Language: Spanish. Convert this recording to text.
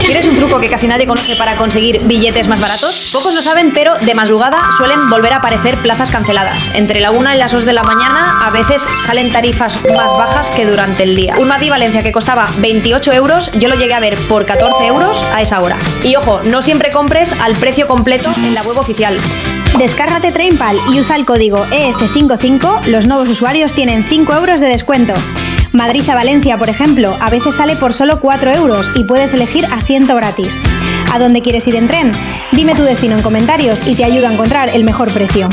¿Quieres un truco que casi nadie conoce para conseguir billetes más baratos? Pocos lo saben, pero de madrugada suelen volver a aparecer plazas canceladas. Entre la 1 y las 2 de la mañana a veces salen tarifas más bajas que durante el día. Un Madrid Valencia que costaba 28 euros, yo lo llegué a ver por 14 euros a esa hora. Y ojo, no siempre compres al precio completo en la web oficial. Descárgate Trainpal y usa el código ES55, los nuevos usuarios tienen 5 euros de descuento. Madrid a Valencia, por ejemplo, a veces sale por solo 4 euros y puedes elegir asiento gratis. ¿A dónde quieres ir en tren? Dime tu destino en comentarios y te ayudo a encontrar el mejor precio.